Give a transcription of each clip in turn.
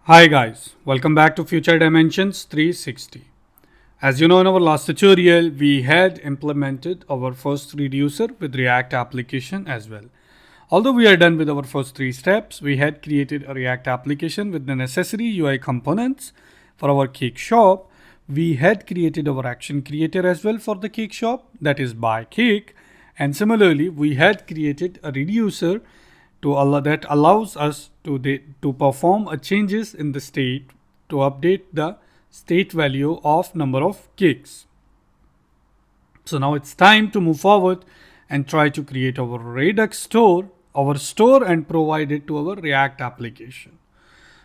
Hi guys, welcome back to Future Dimensions 360. As you know, in our last tutorial, we had implemented our first reducer with React application as well. Although we are done with our first three steps, we had created a React application with the necessary UI components for our cake shop. We had created our action creator as well for the cake shop, that is buy cake. And similarly, we had created a reducer that allows us to perform a changes in the state to update the state value of number of cakes. So now it's time to move forward and try to create our Redux store, and provide it to our React application.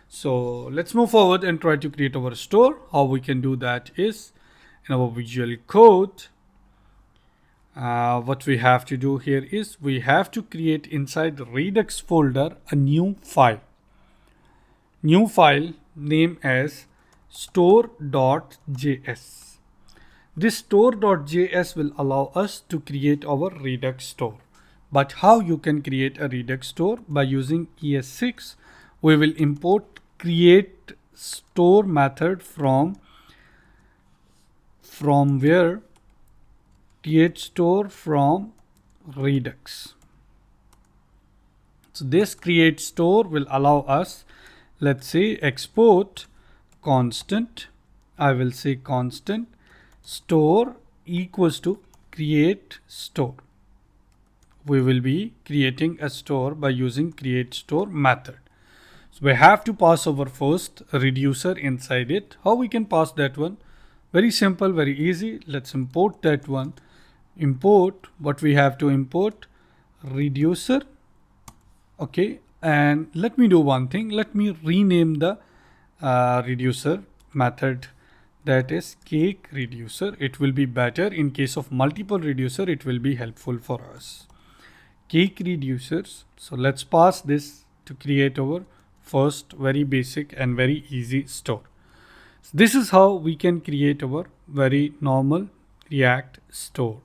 So let's move forward and try to create our store. How we can do that is in our Visual Code. What we have to do here is we have to create inside the Redux folder a new file named as store.js. This store.js will allow us to create our Redux store. But how you can create a Redux store? By using ES6, we will import create store method from where create store from Redux. So this create store will allow us, let's say, export constant. I will say constant store equals to create store. We will be creating a store by using create store method. So we have to pass our first reducer inside it. How we can pass that one? Very simple, very easy. Let's import that one. Import what we have to import, reducer. Okay, and let me do one thing. Let me rename the reducer method, that is cake reducer. It will be better in case of multiple reducer. It will be helpful for us. Cake reducers. So let's pass this to create our first very basic and very easy store. So this is how we can create our very normal React store,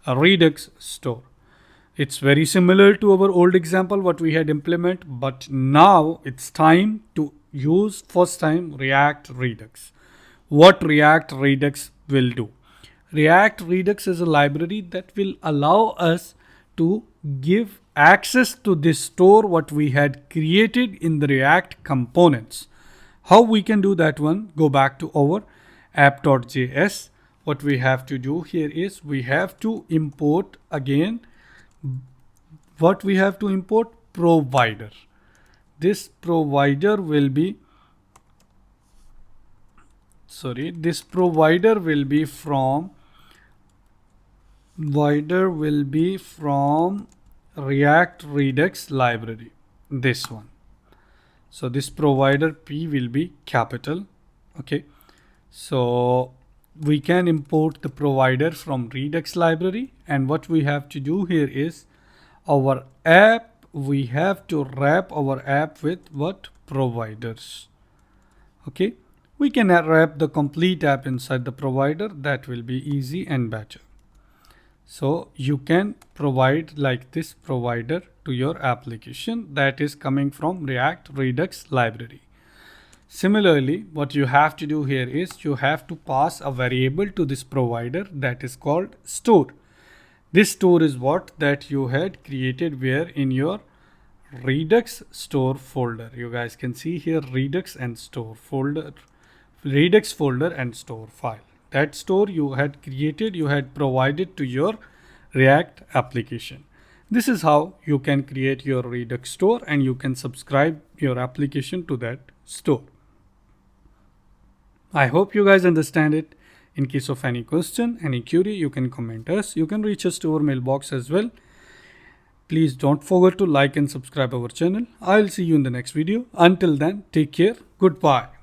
a Redux store. It's very similar to our old example what we had implement, but now it's time to use first time React Redux. What React Redux will do? React Redux is a library that will allow us to give access to this store what we had created in the React components. How we can do that one? Go back to our app.js. What we have to do here is we have to import again. What we have to import? Provider. This provider will be from React Redux library, this one. So this provider P will be capital. Okay, so we can import the provider from Redux library, and what we have to do here is our app, we have to wrap our app with what? Providers. Okay, we can wrap the complete app inside the provider. That will be easy and better. So you can provide like this provider to your application that is coming from React Redux library. Similarly, what you have to do here is you have to pass a variable to this provider that is called store. This store is what that you had created where in your Redux store folder. You guys can see here Redux and store folder, Redux folder and store file. That store you had created, you had provided to your React application. This is how you can create your Redux store and you can subscribe your application to that store. I hope you guys understand it. In case of any question, any query, you can comment us. You can reach us to our mailbox as well. Please don't forget to like and subscribe our channel. I'll see you in the next video. Until then, take care. Goodbye.